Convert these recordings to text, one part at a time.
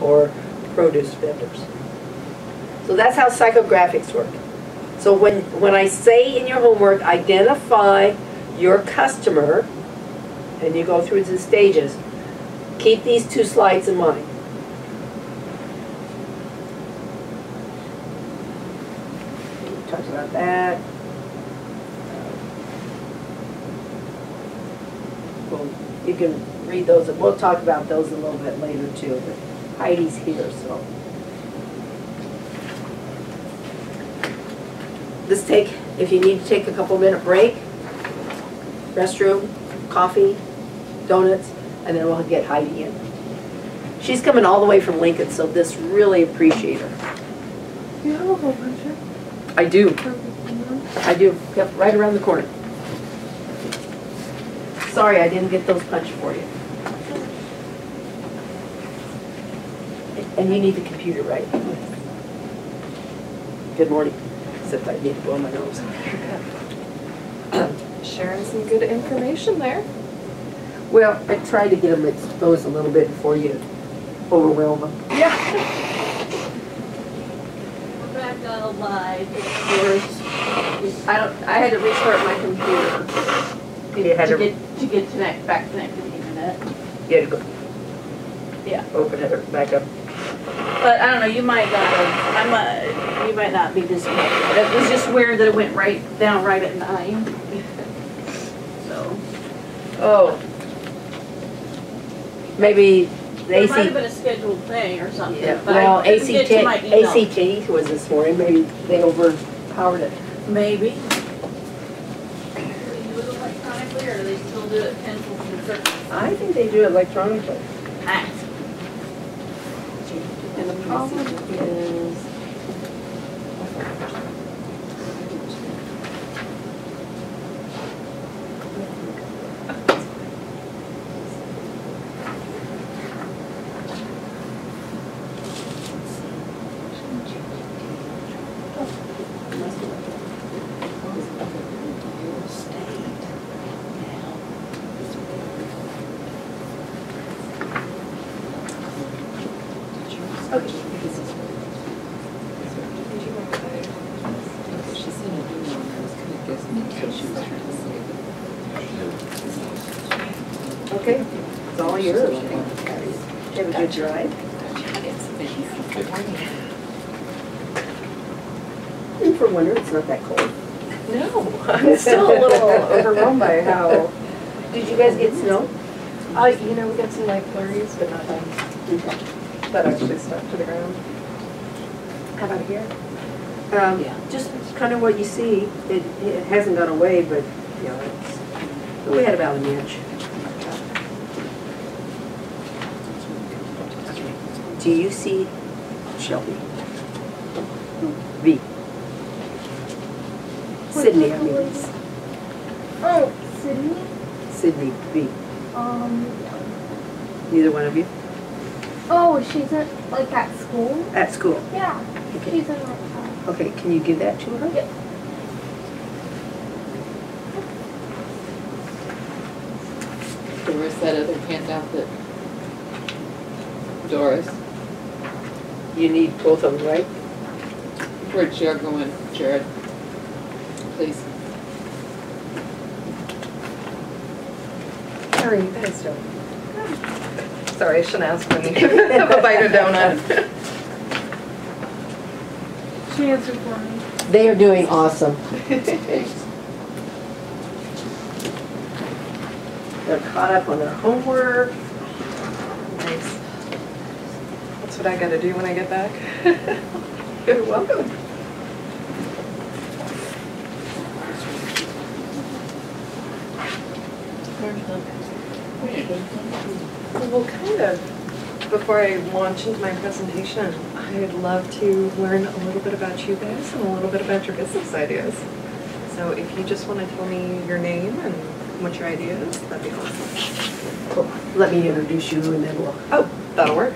or produce vendors. So that's how psychographics work. So when I say in your homework, identify your customer, and you go through the stages, keep these 2 slides in mind. We talked about that. Well, you can read those, and we'll talk about those a little bit later too, but Heidi's here, so. Let's take, if you need to take a couple-minute break, restroom, coffee, donuts, and then we'll get Heidi in. She's coming all the way from Lincoln, so this really appreciate her. Do you have a hole puncher? I do. I do. Yep, right around the corner. Sorry, I didn't get those punched for you. And you need the computer, right? Good morning. Except I need to blow my nose. Sharing some good information there. Well, I tried to get them exposed a little bit before you overwhelm them. Yeah. We're back on live. I had to restart my computer to get back connected to the internet. You had to go. Yeah. Open it back up. But I don't know. You might not. You might not be disconnected. It was just weird that it went down right at 9. So. Oh. Maybe the It AC. might have been a scheduled thing or something. Yeah. But Well, I didn't get to my email. ACT was this morning. Maybe they overpowered it. Maybe. Do they do it electronically, or do they still do it pencils and circles? I think they do it electronically. Ah. And the problem is. Okay, it's all yours. Did you have a good drive? And for winter, it's not that cold. No, I'm still a little overwhelmed by how. Did you guys get snow? You know, we got some light flurries, but nothing that actually stuck to the ground. How about here? Yeah. Just kind of what you see. It hasn't gone away, but you know, we had about an inch. Do you see Shelby? V. Sydney, I mean. Oh, Sydney? Sydney V. Neither one of you? Oh, she's at, like, at school? At school. Yeah. Okay. She's in my class. Okay, can you give that to her? Yep. Doris, that other handout that Doris, You need both of them, right? where'd you go in, Jared? Please. How are you guys doing? Sorry, I shouldn't ask when you have a bite of donut. She answered for me. They are doing awesome. They're caught up on their homework. Nice. That's what I gotta do when I get back. You're welcome. Well, kind of, before I launch into my presentation, I'd love to learn a little bit about you guys and a little bit about your business ideas. So if you just want to tell me your name and what your idea is, that'd be awesome. Cool. Let me introduce you and then we'll... Oh, that'll work.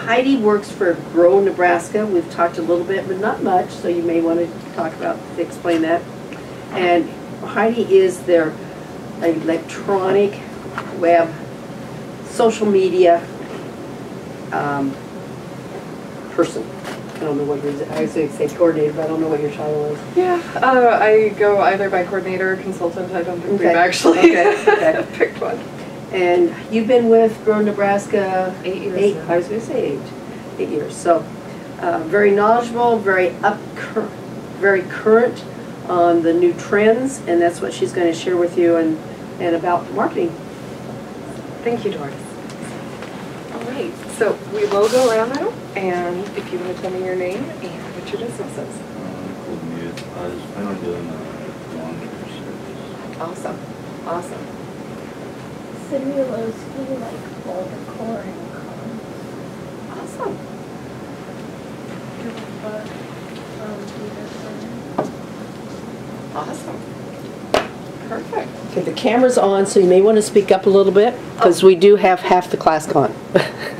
Heidi works for Grow, Nebraska. We've talked a little bit, but not much, so you may want to explain that. And Heidi is their electronic web social media person. I don't know what yours is. I was going to say coordinator, but I don't know what your title is. Yeah, I go either by coordinator or consultant. I don't think we've Okay. actually Okay. picked one. And you've been with Grow Nebraska 8 years now. I was going to say 8 years. So very knowledgeable, very current on the new trends, and that's what she's going to share with you and about marketing. Thank you, Doris. All right, so we will go around now, and if you want to tell me your name and what your business is. I was planning on doing lawn care service. Awesome, awesome. Sydney loves to like all decor and colors. Awesome. Awesome. Perfect. Okay, the camera's on, so you may want to speak up a little bit, because we do have half the class gone.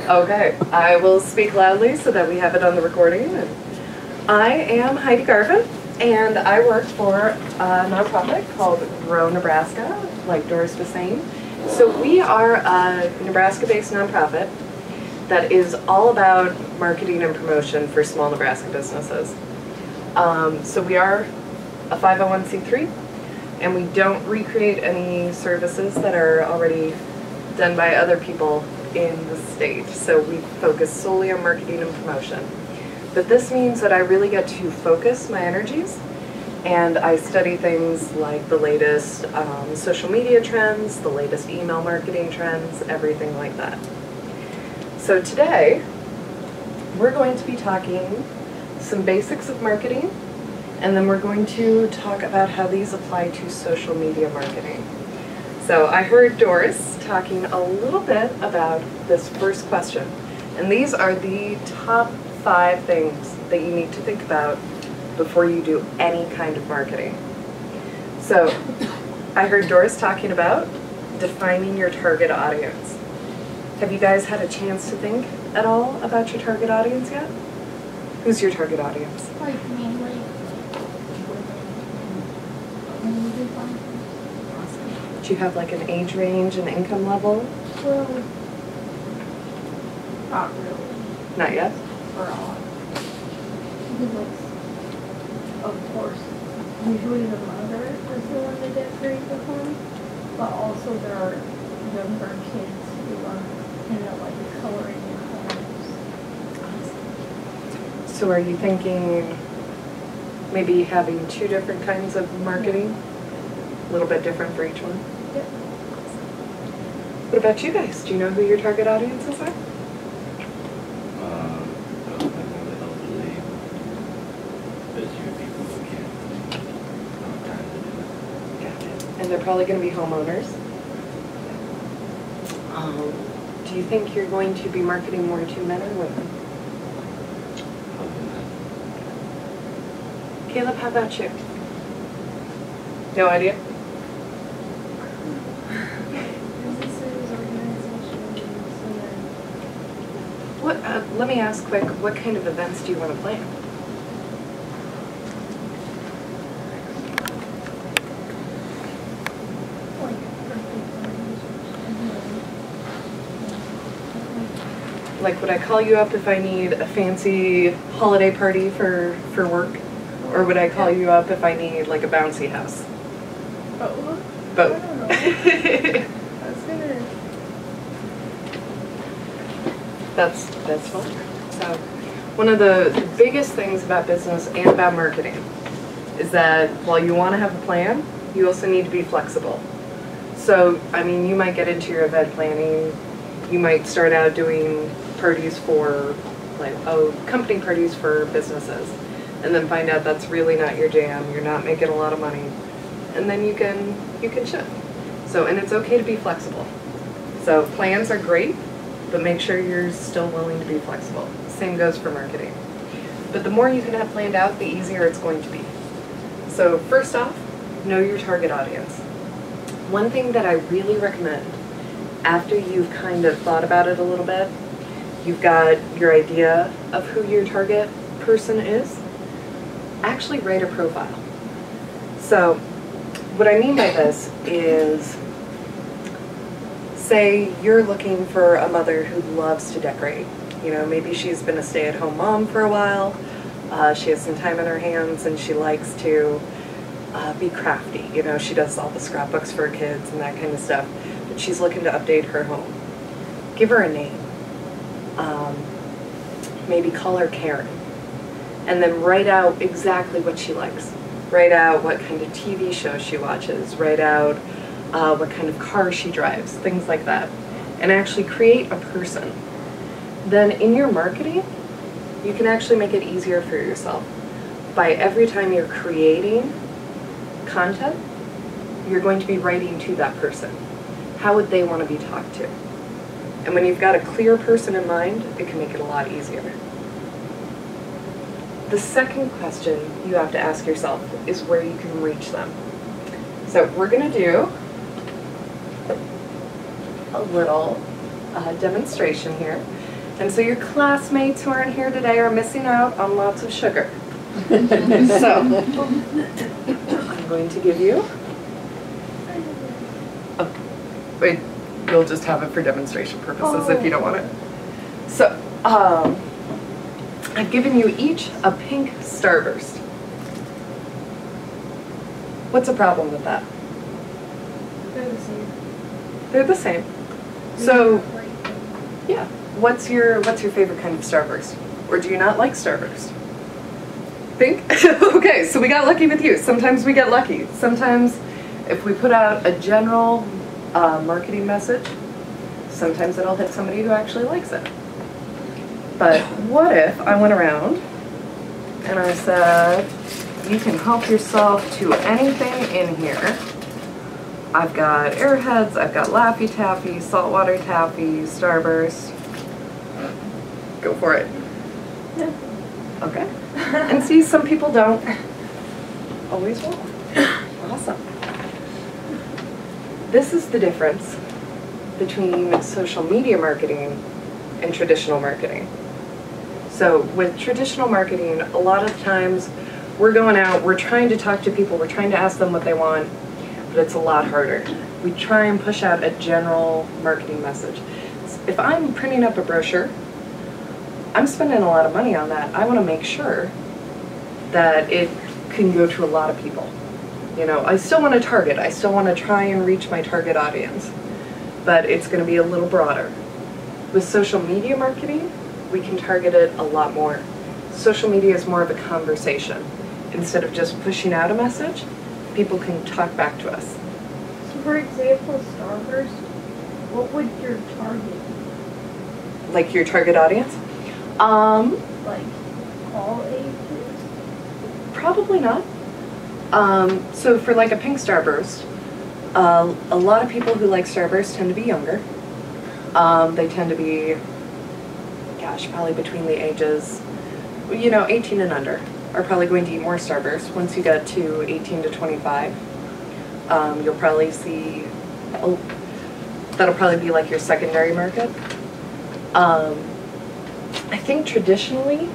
Okay, I will speak loudly so that we have it on the recording. And I am Heidi Garvin, and I work for a nonprofit called Grow Nebraska, like Doris was saying. So we are a Nebraska-based nonprofit that is all about marketing and promotion for small Nebraska businesses. So we are a 501c3, and we don't recreate any services that are already done by other people in the state. So we focus solely on marketing and promotion. But this means that I really get to focus my energies, and I study things like the latest social media trends, the latest email marketing trends, everything like that. So today, we're going to be talking some basics of marketing, and then we're going to talk about how these apply to social media marketing. So I heard Doris talking a little bit about this first question, and these are the top 5 things that you need to think about before you do any kind of marketing. So I heard Doris talking about defining your target audience. Have you guys had a chance to think at all about your target audience yet? Who's your target audience? Like mainly Do you have like an age range and income level? well, not really Not yet. for all. Because like, of course, usually the mother is the one that decorates the home, but also there are younger kids who are into like coloring their homes. So are you thinking maybe having 2 different kinds of marketing? A little bit different for each one? Yep. What about you guys? Do you know who your target audiences are? I was thinking of the elderly, busier people who can't have time to do it. Gotcha. And they're probably going to be homeowners. Do you think you're going to be marketing more to men or women? Probably not. Caleb, how about you? No idea? Businesses, organizations, and then What? Let me ask quick, what kind of events do you want to plan? like birthday parties and Like, would I call you up if I need a fancy holiday party for work? Or would I call you up if I need like a bouncy house? both. Both. I don't know. That's gonna. That's fun. So, one of the biggest things about business and about marketing is that while you want to have a plan, you also need to be flexible. So, I mean, you might get into your event planning, you might start out doing parties for, like, company parties for businesses, and then find out that's really not your jam, you're not making a lot of money, and then you can shift. So, and it's okay to be flexible. So plans are great, but make sure you're still willing to be flexible. Same goes for marketing. But the more you can have planned out, the easier it's going to be. So first off, know your target audience. One thing that I really recommend, after you've kind of thought about it a little bit, you've got your idea of who your target person is, actually write a profile. So what I mean by this is, say you're looking for a mother who loves to decorate. You know, maybe she's been a stay-at-home mom for a while. She has some time on her hands and she likes to be crafty. You know, she does all the scrapbooks for her kids and that kind of stuff. But she's looking to update her home. Give her a name. Maybe call her Karen. And then write out exactly what she likes. Write out what kind of TV show she watches. Write out what kind of car she drives. Things like that. And actually create a person. Then in your marketing, you can actually make it easier for yourself. By every time you're creating content, you're going to be writing to that person. How would they want to be talked to? And when you've got a clear person in mind, it can make it a lot easier. The second question you have to ask yourself is where you can reach them. So we're going to do a little demonstration here. And so your classmates who aren't here today are missing out on lots of sugar. So I'm going to give you, wait, you'll just have it for demonstration purposes if you don't want it. So I've given you each a pink Starburst. What's the problem with that? They're the same. They're the same. So yeah, what's your favorite kind of Starburst? Or do you not like Starburst? Pink? Okay, so we got lucky with you. Sometimes we get lucky. Sometimes if we put out a general marketing message, sometimes it'll hit somebody who actually likes it. But what if I went around and I said, you can help yourself to anything in here. I've got Airheads, I've got Laffy Taffy, Saltwater Taffy, Starburst. Go for it. Yeah. Okay. And see, some people don't always will. Awesome. This is the difference between social media marketing and traditional marketing. So with traditional marketing, a lot of times we're going out, we're trying to talk to people, we're trying to ask them what they want, but it's a lot harder. We try and push out a general marketing message. If I'm printing up a brochure, I'm spending a lot of money on that. I want to make sure that it can go to a lot of people. You know, I still want to target. I still want to try and reach my target audience, but it's going to be a little broader. With social media marketing, we can target it a lot more. Social media is more of a conversation. Instead of just pushing out a message, people can talk back to us. So for example, Starburst, what would your target be? Like your target audience? Like all ages? Probably not. So for like a pink Starburst, a lot of people who like Starburst tend to be younger. They tend to be, gosh, probably between the ages, 18 and under are probably going to eat more Starburst. Once you get to 18 to 25, you'll probably see, that'll probably be like your secondary market. I think traditionally,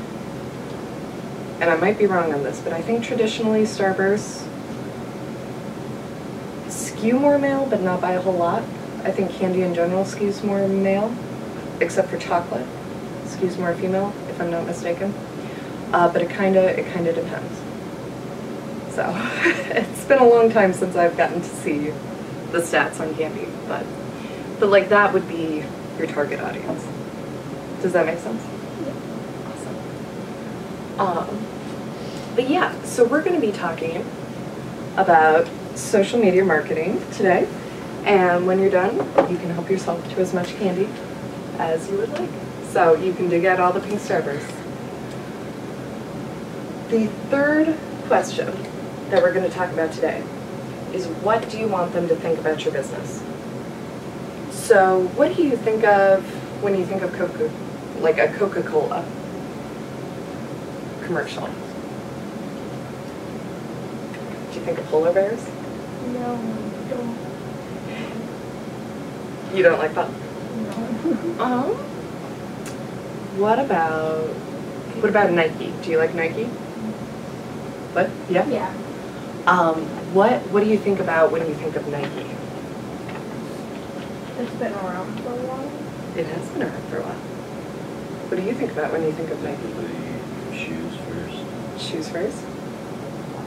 and I might be wrong on this, but I think traditionally Starbursts skew more male, but not by a whole lot. I think candy in general skews more male, except for chocolate. Skews more female, if I'm not mistaken. But it kinda depends. So it's been a long time since I've gotten to see the stats on candy, but like that would be your target audience. Does that make sense? Awesome. But yeah, so we're going to be talking about social media marketing today. And when you're done, you can help yourself to as much candy as you would like. So you can dig out all the pink Starbursts. The third question that we're going to talk about today is, what do you want them to think about your business? So what do you think of when you think of Coca, like a Coca-Cola commercial? Do you think of polar bears? No, don't. You don't like that? No. What about Nike? Do you like Nike? What? Yeah? Yeah. What do you think about when you think of Nike? It's been around for a while. It has been around for a while. What do you think about when you think of Nike? Probably shoes first. Shoes first?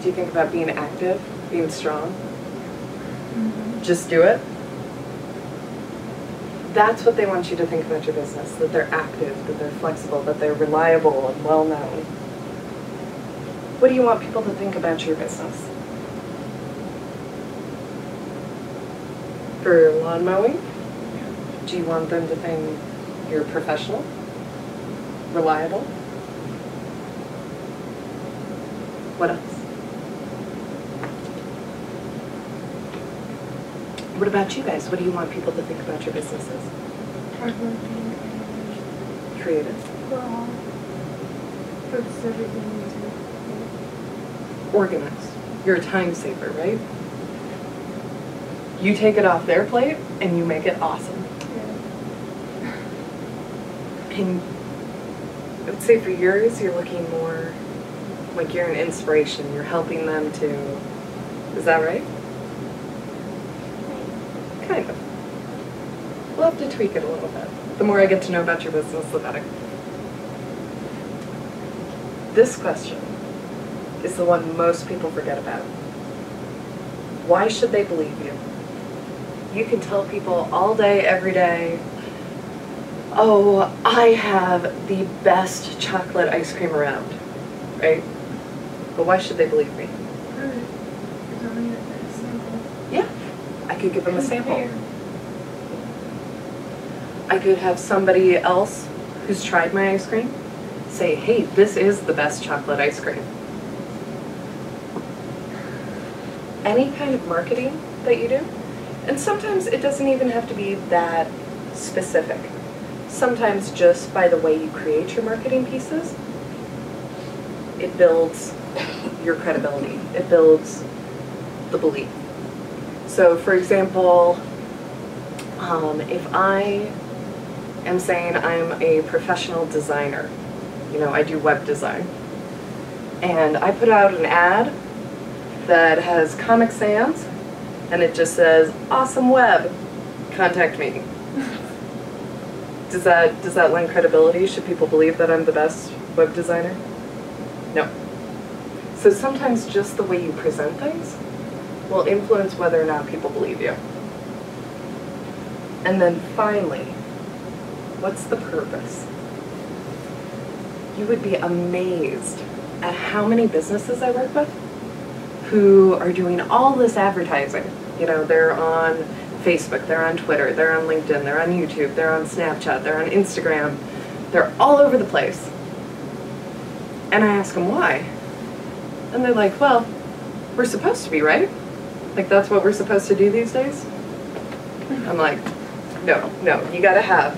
Do you think about being active, being strong? Just do it? That's what they want you to think about your business, that they're active, that they're flexible, that they're reliable and well-known. What do you want people to think about your business? For lawn mowing? Do you want them to think you're professional? Reliable? What else? What about you guys? What do you want people to think about your businesses? Hardworking, Creative. well, puts everything into Organized. You're a time saver, right? You take it off their plate and you make it awesome. And I would say for yours, you're looking more like you're an inspiration. You're helping them to, is that right? Kind of. We'll have to tweak it a little bit. The more I get to know about your business, the better. This question is the one most people forget about. Why should they believe you? You can tell people all day, every day, oh, I have the best chocolate ice cream around, right? But why should they believe me? Yeah, I could give them a sample. I could have somebody else who's tried my ice cream say, hey, this is the best chocolate ice cream. Any kind of marketing that you do, and sometimes it doesn't even have to be that specific. Sometimes just by the way you create your marketing pieces, it builds your credibility. It builds the belief. So for example, if I am saying I'm a professional designer, you know, I do web design, and I put out an ad that has Comic Sans, and it just says, awesome web, contact me. Does that lend credibility? Should people believe that I'm the best web designer? No. So sometimes just the way you present things will influence whether or not people believe you. And then finally, what's the purpose? You would be amazed at how many businesses I work with who are doing all this advertising. You know, they're on Facebook, they're on Twitter, they're on LinkedIn, they're on YouTube, they're on Snapchat, they're on Instagram. They're all over the place. And I ask them why. And they're like, well, we're supposed to be, right? Like, that's what we're supposed to do these days? I'm like, no, you gotta have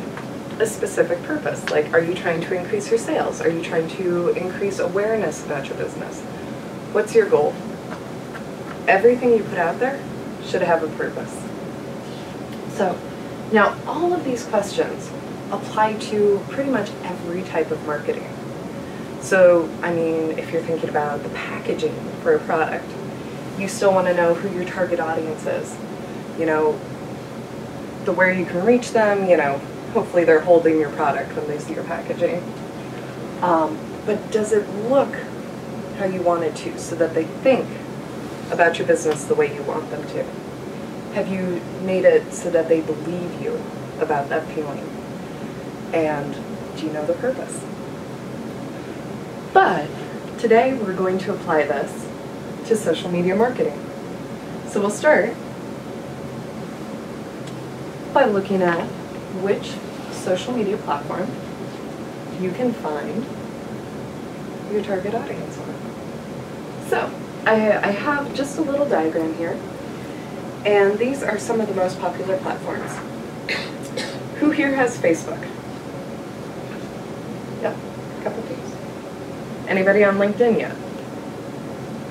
a specific purpose. Like, are you trying to increase your sales? Are you trying to increase awareness about your business? What's your goal? Everything you put out there should have a purpose. So, now all of these questions apply to pretty much every type of marketing. So, I mean, if you're thinking about the packaging for a product, you still want to know who your target audience is. You know, where you can reach them, you know, hopefully they're holding your product when they see your packaging. But does it look how you want it to, so that they think about your business the way you want them to? Have you made it so that they believe you about that feeling? And do you know the purpose? But today we're going to apply this to social media marketing. So we'll start by looking at which social media platform you can find your target audience on. So I have just a little diagram here, and these are some of the most popular platforms. Who here has Facebook? Yep, a couple of these. Anybody on LinkedIn yet?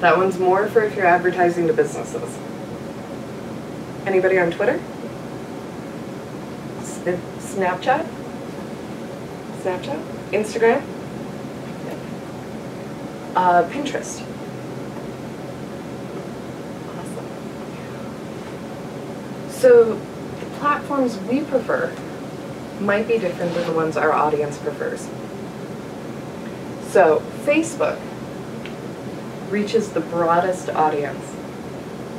That one's more for if you're advertising to businesses. Anybody on Twitter? Snapchat? Instagram? Yep. Pinterest. Awesome. So the platforms we prefer might be different than the ones our audience prefers. So Facebook reaches the broadest audience.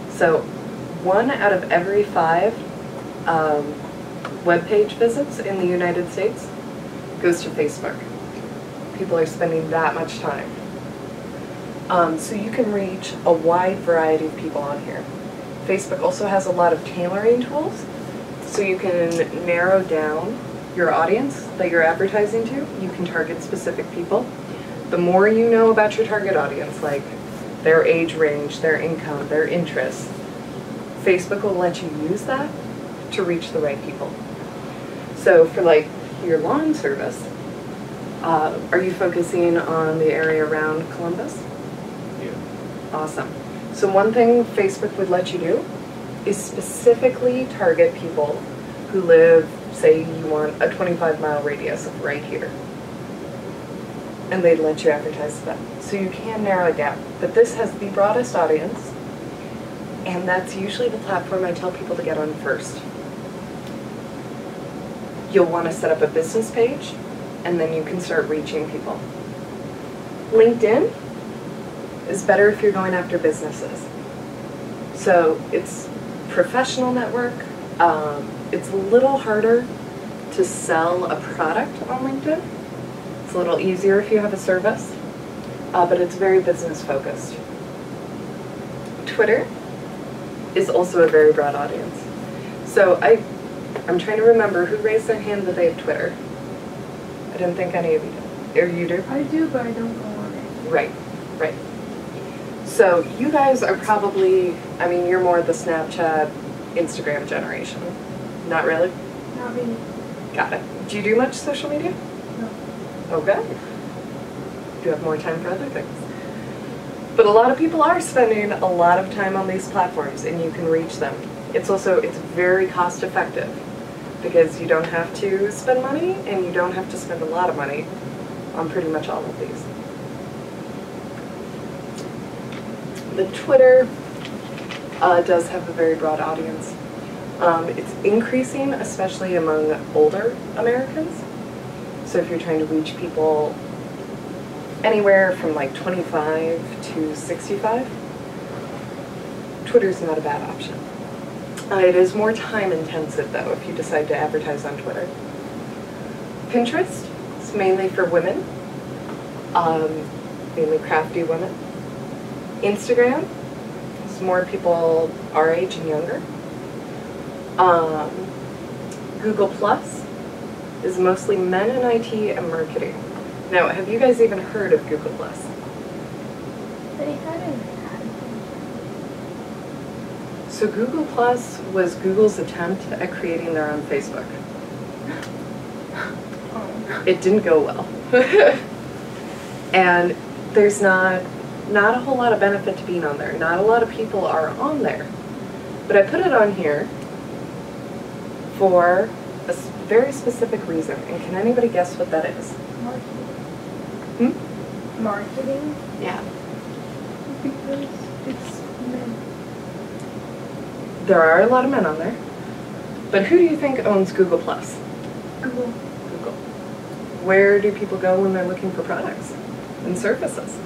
So 1 out of every 5 web page visits in the United States goes to Facebook. People are spending that much time. So you can reach a wide variety of people on here. Facebook also has a lot of tailoring tools, so you can narrow down your audience that you're advertising to. You can target specific people. The more you know about your target audience, like their age range, their income, their interests, Facebook will let you use that to reach the right people. So for like your lawn service, are you focusing on the area around Columbus? Yeah. Awesome. So one thing Facebook would let you do is specifically target people who live, say you want a 25-mile radius of right here. And they'd let you advertise to them. So you can narrow it down. But this has the broadest audience, and that's usually the platform I tell people to get on first. You'll want to set up a business page, and then you can start reaching people. LinkedIn is better if you're going after businesses. So it's professional network. It's a little harder to sell a product on LinkedIn. It's a little easier if you have a service, but it's very business focused. Twitter is also a very broad audience. So I'm trying to remember who raised their hand that they have Twitter. I didn't think any of you did. Or you do? I do, but I don't go on it. Right, right. So you guys are probably, I mean, you're more the Snapchat, Instagram generation. Not really? Not really. Got it. Do you do much social media? No. Okay. Do you have more time for other things? But a lot of people are spending a lot of time on these platforms, and you can reach them. It's very cost effective because you don't have to spend money, and you don't have to spend a lot of money on pretty much all of these. The Twitter does have a very broad audience. It's increasing, especially among older Americans. So if you're trying to reach people anywhere from like 25 to 65, Twitter's not a bad option. It is more time intensive though if you decide to advertise on Twitter. Pinterest is mainly for women, mainly crafty women. Instagram is more people our age and younger. Google Plus is mostly men in IT and marketing. Now, have you guys even heard of Google Plus? They hadn't had. So Google Plus was Google's attempt at creating their own Facebook. Oh. It didn't go well. And there's not a whole lot of benefit to being on there. Not a lot of people are on there. But I put it on here for a very specific reason. And can anybody guess what that is? Marketing. Hmm? Marketing? Yeah. Because it's men. There are a lot of men on there. But who do you think owns Google Plus? Google. Google. Where do people go when they're looking for products and services?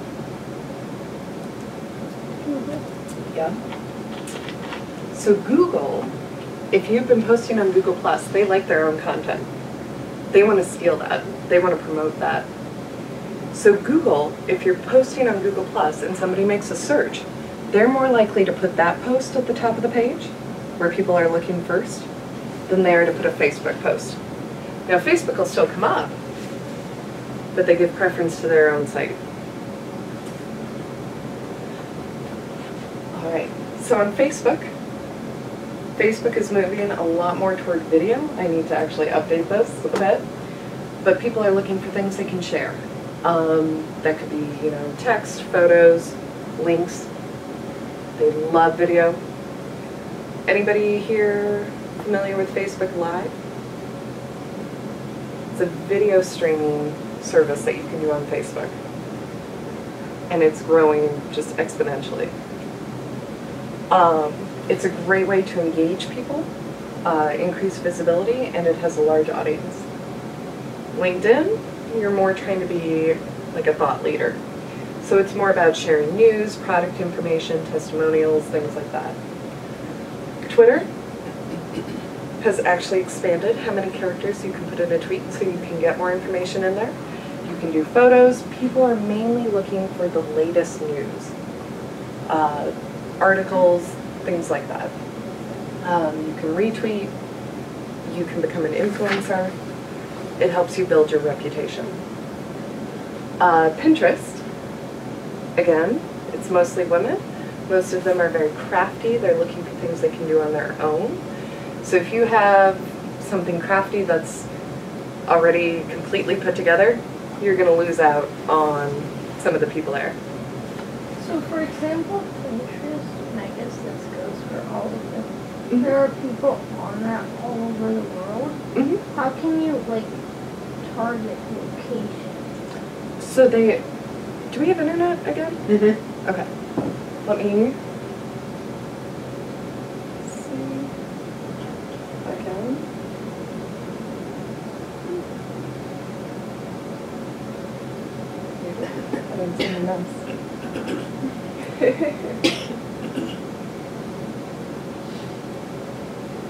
Google. Yeah. So Google, if you've been posting on Google Plus, they like their own content. They want to steal that. They want to promote that. So Google, if you're posting on Google Plus and somebody makes a search, they're more likely to put that post at the top of the page, where people are looking first, than they are to put a Facebook post. Now Facebook will still come up, but they give preference to their own site. All right, so on Facebook is moving a lot more toward video. I need to actually update this a bit, but people are looking for things they can share. That could be, you know, text, photos, links. They love video. Anybody here familiar with Facebook Live? It's a video streaming service that you can do on Facebook. And it's growing just exponentially. It's a great way to engage people, increase visibility, and it has a large audience. LinkedIn, you're more trying to be like a thought leader. So it's more about sharing news, product information, testimonials, things like that. Twitter has actually expanded how many characters you can put in a tweet, so you can get more information in there. You can do photos. People are mainly looking for the latest news, articles, things like that. You can retweet. You can become an influencer. It helps you build your reputation. Pinterest, again, it's mostly women. Most of them are very crafty. They're looking for things they can do on their own. So if you have something crafty that's already completely put together, you're going to lose out on some of the people there. So for example, Pinterest, and I guess this goes for all of them, there are people on that all over the world. Mm-hmm. How can you, like, target location? So do we have internet again? Mm-hmm. Okay. Let me see if I can. I didn't see the mouse.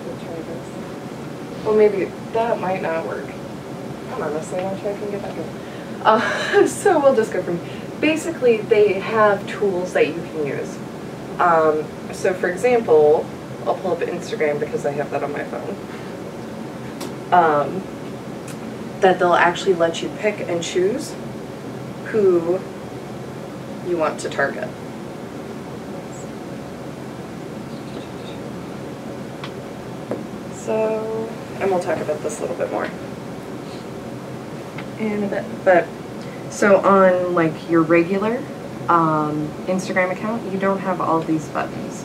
We'll try this. Well, maybe that might not work. I'm honestly not sure I can get back in. So we'll just go from. Basically, they have tools that you can use. So for example, I'll pull up Instagram because I have that on my phone. That they'll actually let you pick and choose who you want to target. So, and we'll talk about this a little bit more in a bit. But so on like your regular Instagram account, you don't have all these buttons.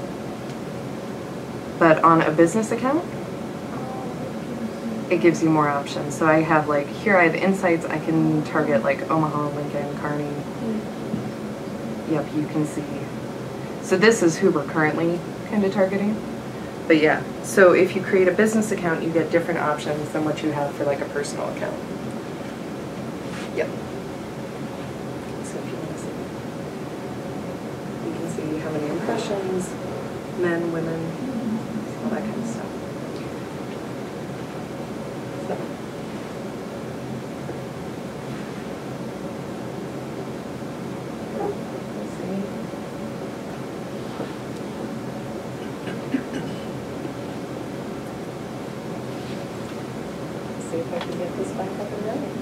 But on a business account, it gives you more options. So I have like, here I have insights, I can target like Omaha, Lincoln, Kearney. Yep, you can see. So this is who we're currently kind of targeting. But yeah, so if you create a business account, you get different options than what you have for like a personal account. Yep. So if you want to see, you can see how many impressions, men, women, all that kind of stuff. So. Let's see. Let's see if I can get this back up and running.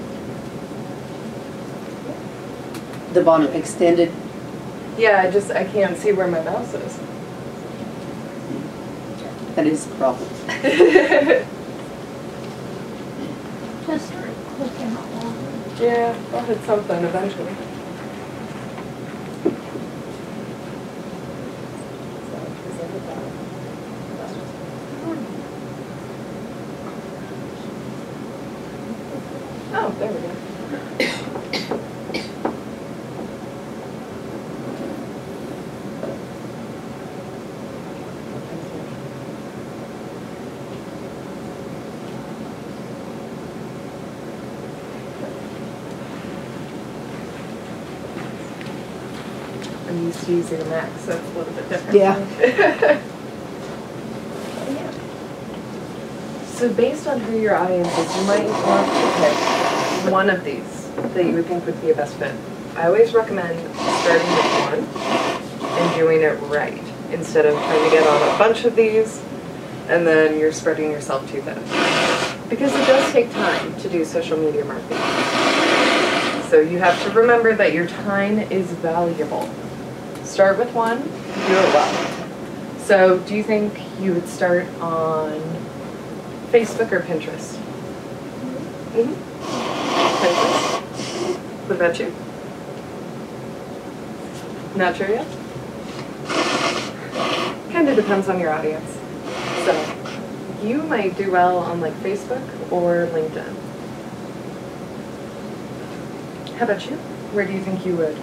The bottom extended. Yeah, I can't see where my mouse is. That is a problem. Just start clicking all over. Yeah, I'll hit something eventually. Oh, there we go. I'm used to using a Mac, so it's a little bit different. Yeah. So based on who your audience is, you might want to pick one of these that you would think would be a best fit. I always recommend starting with one and doing it right, instead of trying to get on a bunch of these and then you're spreading yourself too thin. Because it does take time to do social media marketing. So you have to remember that your time is valuable. Start with one, do it well. So do you think you would start on Facebook or Pinterest? Mm-hmm. Pinterest. What about you? Not sure yet? Kind of depends on your audience. So you might do well on like Facebook or LinkedIn. How about you? Where do you think you would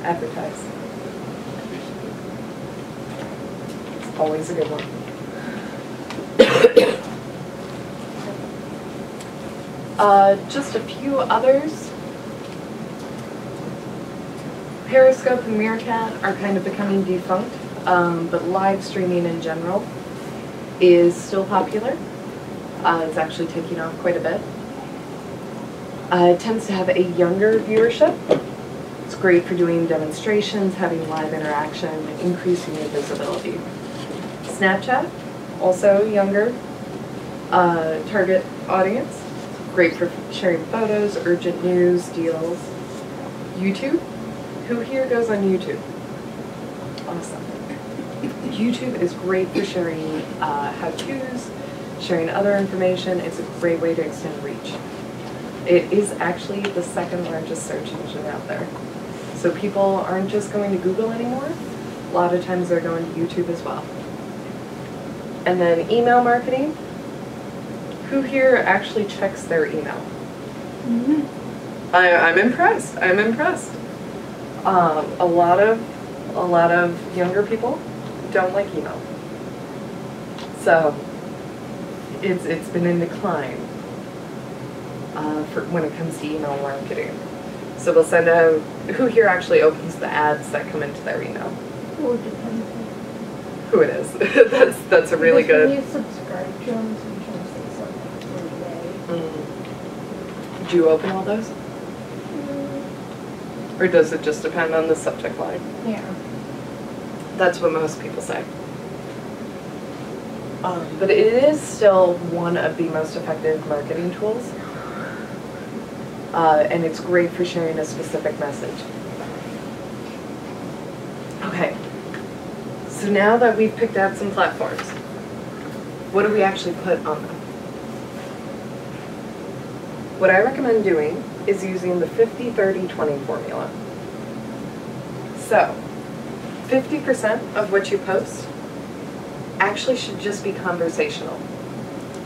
advertise? It's always a good one. Just a few others. Periscope and Meerkat are kind of becoming defunct, but live streaming in general is still popular. It's actually taking off quite a bit. It tends to have a younger viewership. It's great for doing demonstrations, having live interaction, increasing your visibility. Snapchat, also younger target audience. Great for sharing photos, urgent news, deals. YouTube. Who here goes on YouTube? Awesome. YouTube is great for sharing how-tos, sharing other information. It's a great way to extend reach. It is actually the second largest search engine out there. So people aren't just going to Google anymore. A lot of times they're going to YouTube as well. And then email marketing. Who here actually checks their email? Mhm. I'm impressed. I'm impressed. A lot of younger people don't like email. So it's been in decline for when it comes to email marketing. So we'll send out, who here actually opens the ads that come into their email? Or depends. Who it is. that's a really Because good. when you subscribe to them, sometimes they send them for a day. Do you open all those? Or does it just depend on the subject line? Yeah. That's what most people say. But it is still one of the most effective marketing tools. And it's great for sharing a specific message. Okay. So now that we've picked out some platforms, what do we actually put on them? What I recommend doing is using the 50-30-20 formula. So, 50% of what you post actually should just be conversational.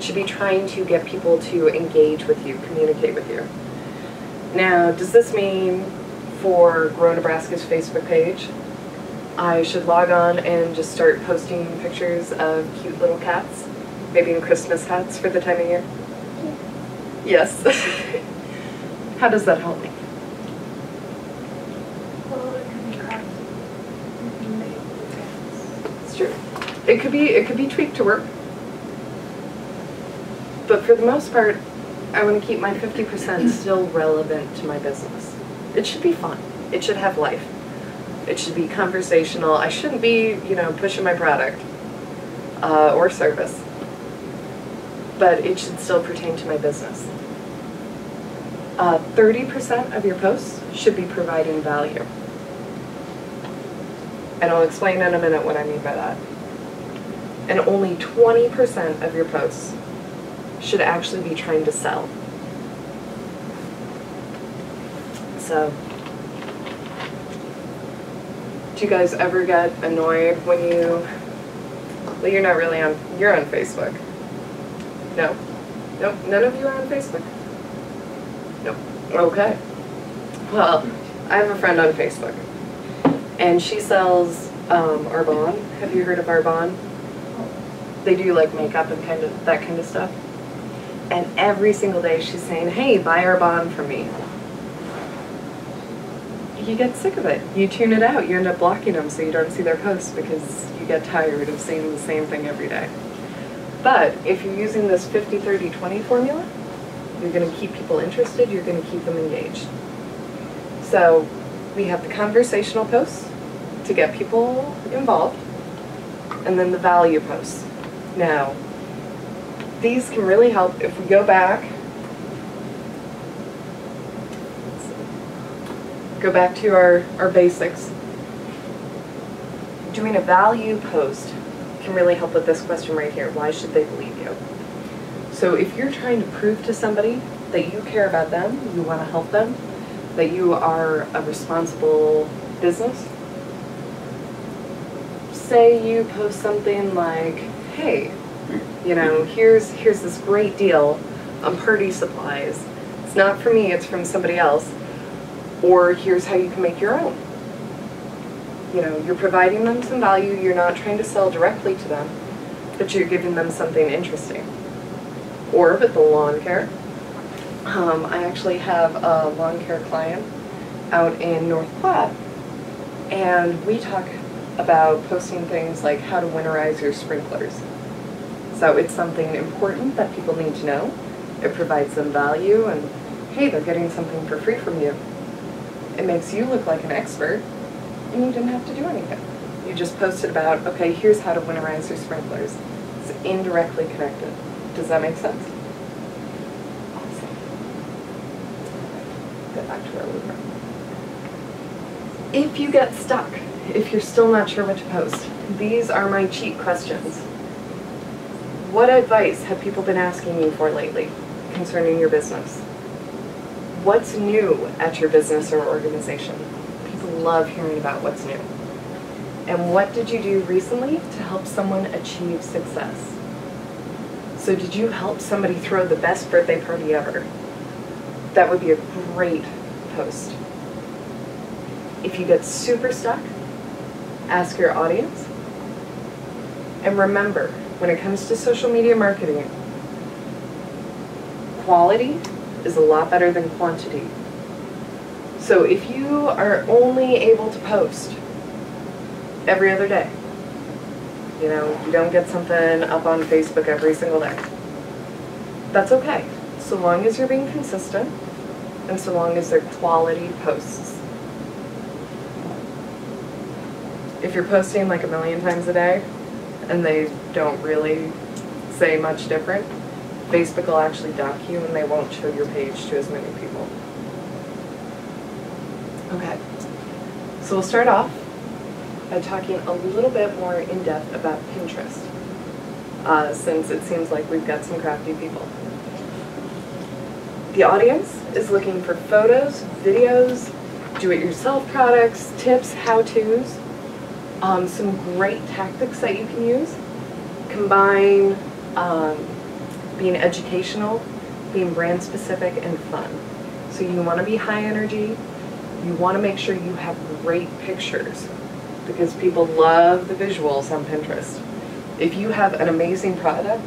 Should be trying to get people to engage with you, communicate with you. Now, does this mean for Grow Nebraska's Facebook page, I should log on and just start posting pictures of cute little cats, maybe in Christmas hats for the time of year? Yes. How does that help me? Well, it can be crafted. You can make it. It's true. It could be tweaked to work. But for the most part, I want to keep my 50% still relevant to my business. It should be fun. It should have life. It should be conversational. I shouldn't be, pushing my product or service. But it should still pertain to my business. 30% of your posts should be providing value. And I'll explain in a minute what I mean by that. And only 20% of your posts should actually be trying to sell. So, do you guys ever get annoyed when well, you're not really you're on Facebook. No? Nope, none of you are on Facebook? Nope. Okay. Well, I have a friend on Facebook, and she sells Arbonne. Have you heard of Arbonne? They do like makeup and that kind of stuff. And every single day she's saying, hey, buy Arbonne from me. You get sick of it. You tune it out. You end up blocking them so you don't see their posts because you get tired of seeing the same thing every day. But if you're using this 50-30-20 formula, you're going to keep people interested, you're going to keep them engaged. So we have the conversational posts to get people involved, and then the value posts. Now, these can really help if we go back to our basics. Doing a value post can really help with this question right here. Why should they believe you? So if you're trying to prove to somebody that you care about them, you want to help them, that you are a responsible business, say you post something like, hey, here's this great deal on party supplies. It's not for me, it's from somebody else. Or here's how you can make your own. You're providing them some value, you're not trying to sell directly to them, but you're giving them something interesting. Or with the lawn care, I actually have a lawn care client out in North Platte, and we talk about posting things like how to winterize your sprinklers. So it's something important that people need to know. It provides them value, and hey, they're getting something for free from you. It makes you look like an expert, and you didn't have to do anything. You just posted about, okay, here's how to winterize your sprinklers. It's indirectly connected. Does that make sense? Awesome. Get back to where we were. If you get stuck, if you're still not sure what to post, these are my cheat questions. What advice have people been asking you for lately concerning your business? What's new at your business or organization? People love hearing about what's new. And what did you do recently to help someone achieve success? So did you help somebody throw the best birthday party ever? That would be a great post. If you get super stuck, ask your audience. And remember, when it comes to social media marketing, quality is a lot better than quantity. So if you are only able to post every other day, you don't get something up on Facebook every single day, that's okay, so long as you're being consistent and so long as they're quality posts. If you're posting like 1,000,000 times a day and they don't really say much different, Facebook will actually dock you and they won't show your page to as many people. Okay, so we'll start off by talking a little bit more in depth about Pinterest, since it seems like we've got some crafty people. The audience is looking for photos, videos, do-it-yourself products, tips, how-tos, some great tactics that you can use. Combine being educational, being brand specific, and fun. So you want to be high energy. You want to make sure you have great pictures because people love the visuals on Pinterest. If you have an amazing product,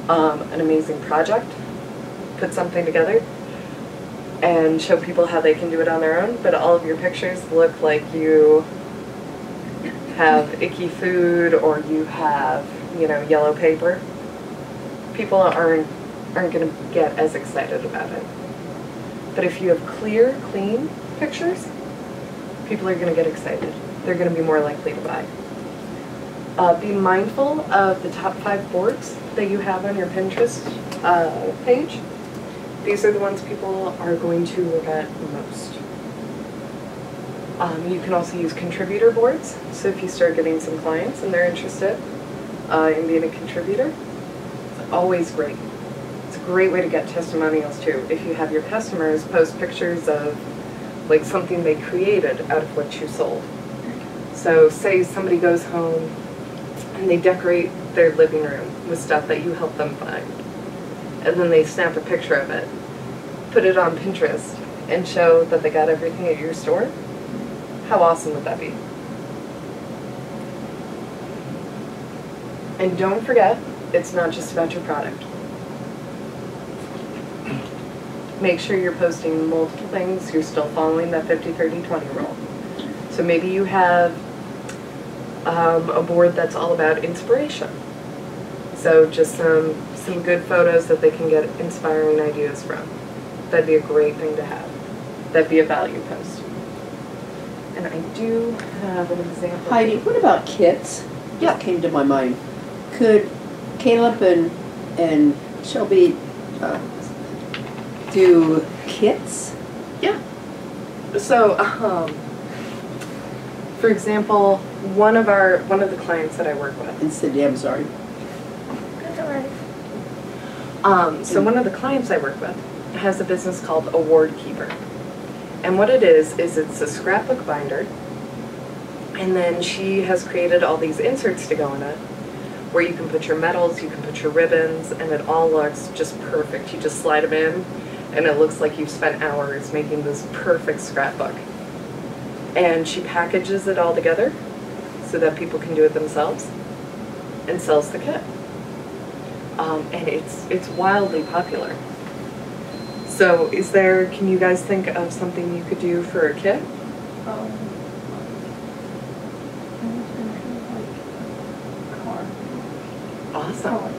an amazing project, put something together and show people how they can do it on their own, but all of your pictures look like you have icky food or you have, yellow paper, people aren't going to get as excited about it. But if you have clear, clean pictures, people are going to get excited. They're going to be more likely to buy. Be mindful of the top 5 boards that you have on your Pinterest page. These are the ones people are going to look at most. You can also use contributor boards. So if you start getting some clients and they're interested in being a contributor, it's always great. It's a great way to get testimonials too. If you have your customers post pictures of like something they created out of what you sold. So say somebody goes home and they decorate their living room with stuff that you helped them find. And then they snap a picture of it, put it on Pinterest, and show that they got everything at your store. How awesome would that be? And don't forget, it's not just about your product. Make sure you're posting multiple things. You're still following that 50-30-20 rule. So maybe you have a board that's all about inspiration. So just some good photos that they can get inspiring ideas from. That'd be a great thing to have. That'd be a value post. And I do have an example. Heidi, what about kits? Yeah. Just came to my mind. Could Caleb and Shelby do kits? Yeah. So, for example, one of the clients that I work with. And Cindy, I'm sorry. That's all right. So one of the clients I work with has a business called Award Keeper. And what it is it's a scrapbook binder, and then she has created all these inserts to go in it, where you can put your medals, you can put your ribbons, and it all looks just perfect. You just slide them in, and it looks like you've spent hours making this perfect scrapbook. And she packages it all together so that people can do it themselves, and sells the kit. And it's wildly popular. So can you guys think of something you could do for a kid? Awesome.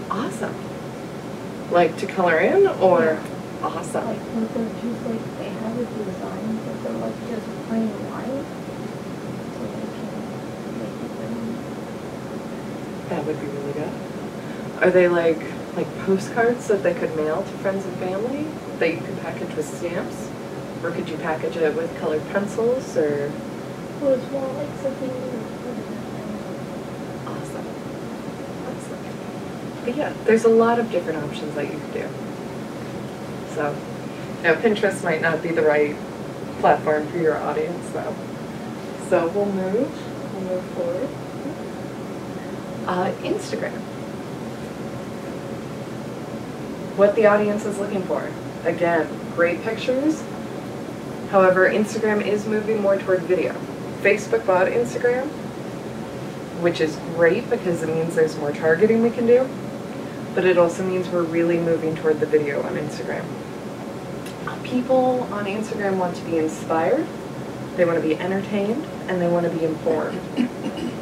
Awesome. Like to color in or? Awesome. Like when they're just like, they have a design, but they're like just plain white. So they can make it really. That would be really good. Are they like postcards that they could mail to friends and family that you could package with stamps? Or could you package it with colored pencils or? Well, it's more like something you would put in a Awesome. Awesome. But yeah, there's a lot of different options that you could do. So, Pinterest might not be the right platform for your audience though. So we'll move forward. Instagram. What the audience is looking for. Again, great pictures. However, Instagram is moving more toward video. Facebook bought Instagram, which is great because it means there's more targeting we can do, but it also means we're really moving toward the video on Instagram. People on Instagram want to be inspired, they want to be entertained, and they want to be informed.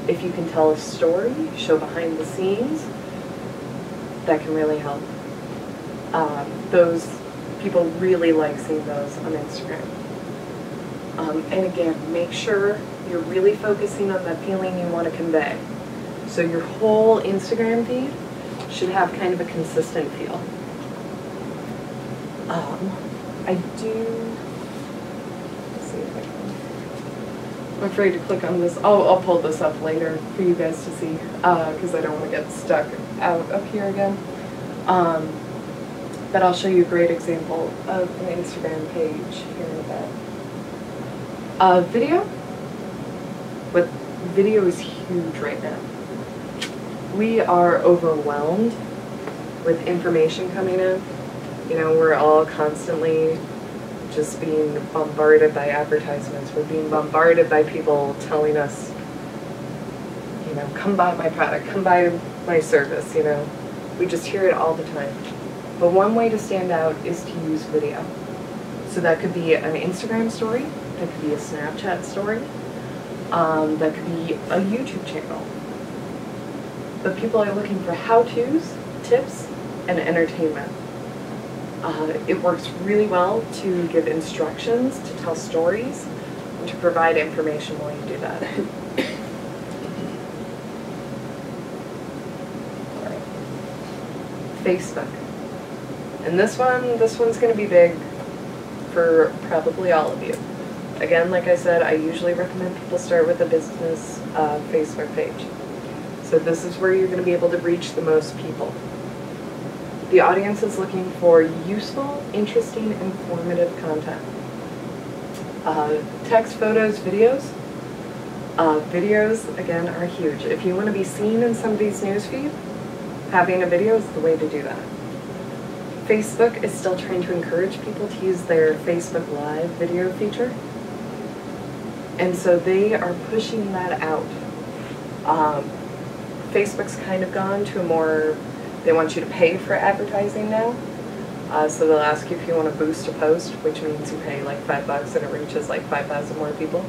If you can tell a story, show behind the scenes, that can really help. Those people really like seeing those on Instagram. And again, make sure you're really focusing on that feeling you want to convey. So your whole Instagram feed should have kind of a consistent feel. Let's see if I can. I'm afraid to click on this. I'll pull this up later for you guys to see, because I don't want to get stuck out up here again. But I'll show you a great example of an Instagram page here in a bit. Video is huge right now. We are overwhelmed with information coming in. You know, we're all constantly just being bombarded by advertisements. We're being bombarded by people telling us, you know, come buy my product, come buy my service, you know. We just hear it all the time. But one way to stand out is to use video. So that could be an Instagram story, that could be a Snapchat story, that could be a YouTube channel. But people are looking for how-tos, tips, and entertainment. It works really well to give instructions, to tell stories, and to provide information while you do that. Facebook. And this one's going to be big for probably all of you. Again, like I said, I usually recommend people start with a business Facebook page. So this is where you're going to be able to reach the most people. The audience is looking for useful, interesting, informative content. Text, photos, videos. Videos, again, are huge. If you want to be seen in somebody's newsfeed, having a video is the way to do that. Facebook is still trying to encourage people to use their Facebook Live video feature. And so they are pushing that out. Facebook's kind of gone to a more, they want you to pay for advertising now. So they'll ask you if you want to boost a post, which means you pay like $5 and it reaches like 5,000 more people.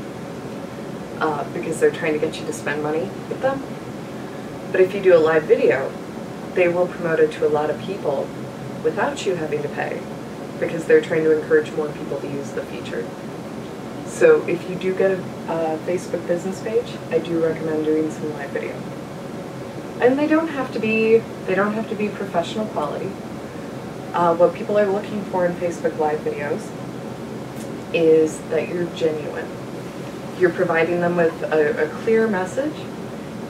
Because they're trying to get you to spend money with them. But if you do a live video, they will promote it to a lot of people without you having to pay, because they're trying to encourage more people to use the feature. So if you do get a Facebook business page, I do recommend doing some live video. And they don't have to be professional quality. What people are looking for in Facebook Live videos is that you're genuine. You're providing them with a clear message,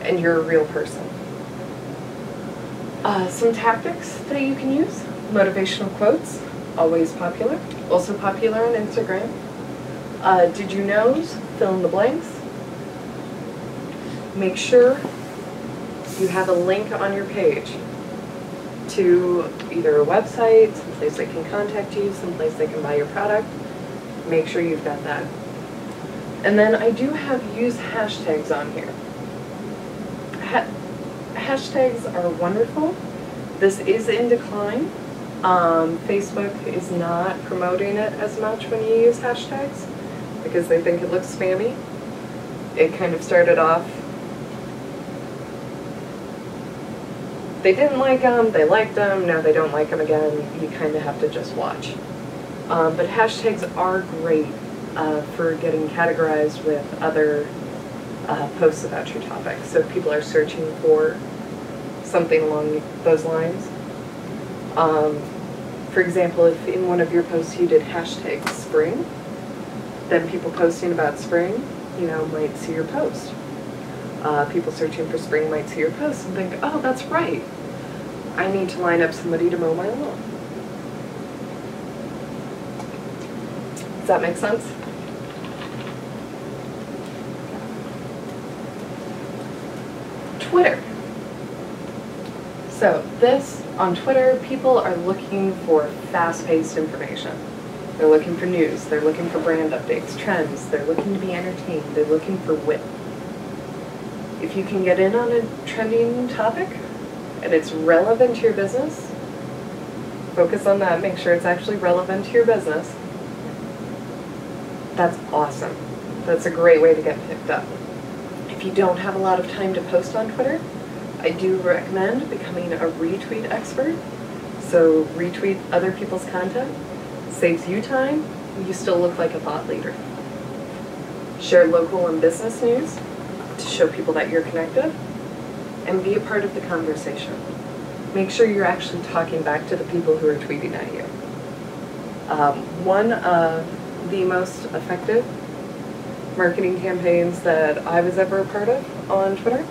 and you're a real person. Some tactics that you can use. Motivational quotes, always popular. Also popular on Instagram. Did you knows? Fill in the blanks. Make sure you have a link on your page to either a website, someplace they can contact you, someplace they can buy your product. Make sure you've got that. And then I do have use hashtags on here. Hashtags are wonderful. This is in decline, Facebook is not promoting it as much when you use hashtags because they think it looks spammy. It kind of started off, they didn't like them, they liked them, now they don't like them again. You kind of have to just watch. But hashtags are great for getting categorized with other posts about your topic. So if people are searching for something along those lines. For example, if in one of your posts you did hashtag spring, then people posting about spring, you know, might see your post. People searching for spring might see your post and think, oh, that's right. I need to line up somebody to mow my lawn. Does that make sense? Twitter. So this, on Twitter, people are looking for fast-paced information. They're looking for news, they're looking for brand updates, trends, they're looking to be entertained, they're looking for wit. If you can get in on a trending topic and it's relevant to your business, focus on that, make sure it's actually relevant to your business. That's awesome. That's a great way to get picked up. If you don't have a lot of time to post on Twitter, I do recommend becoming a retweet expert. So retweet other people's content, saves you time, you still look like a thought leader. Share local and business news to show people that you're connected, and be a part of the conversation. Make sure you're actually talking back to the people who are tweeting at you. One of the most effective marketing campaigns that I was ever a part of on Twitter,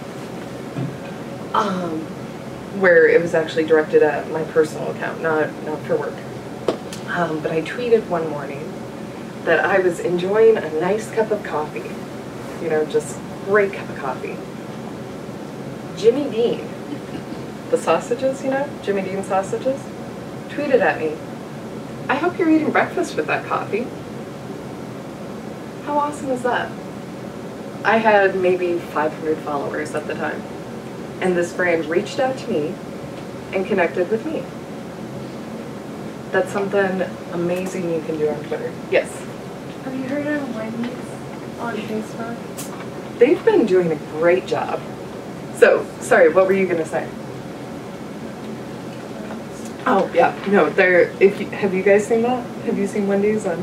where it was actually directed at my personal account, not for work. But I tweeted one morning that I was enjoying a nice cup of coffee, you know, just great cup of coffee. Jimmy Dean, the sausages, you know, Jimmy Dean sausages, tweeted at me, I hope you're eating breakfast with that coffee. How awesome is that? I had maybe 500 followers at the time, and this brand reached out to me and connected with me. That's something amazing you can do on Twitter. Yes? Have you heard of Wendy's on Facebook? They've been doing a great job. So, sorry, what were you gonna say? Oh, yeah, no, have you guys seen that? Have you seen Wendy's on?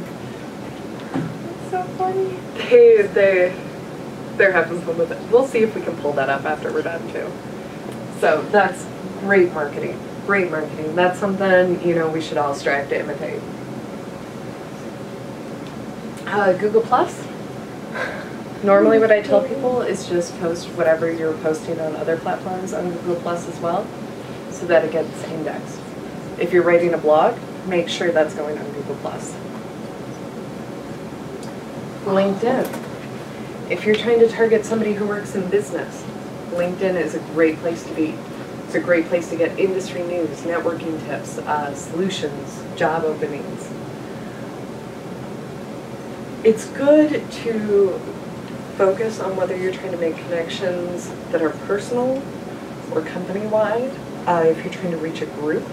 It's so funny. They're having fun with it. We'll see if we can pull that up after we're done too. So that's great marketing. Great marketing. That's something, you know, we should all strive to imitate. Google Plus. Normally what I tell people is just post whatever you're posting on other platforms on Google Plus as well, so that it gets indexed. If you're writing a blog, make sure that's going on Google Plus. LinkedIn. If you're trying to target somebody who works in business, LinkedIn is a great place to be. It's a great place to get industry news, networking tips, solutions, job openings. It's good to focus on whether you're trying to make connections that are personal or company-wide. If you're trying to reach a group,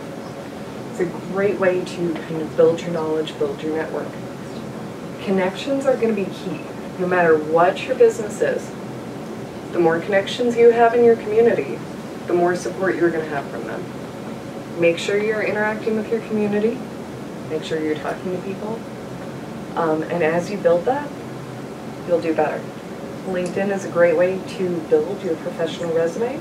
it's a great way to kind of build your knowledge, build your network. Connections are going to be key, no matter what your business is. The more connections you have in your community, the more support you're going to have from them. Make sure you're interacting with your community. Make sure you're talking to people. And as you build that, you'll do better. LinkedIn is a great way to build your professional resume.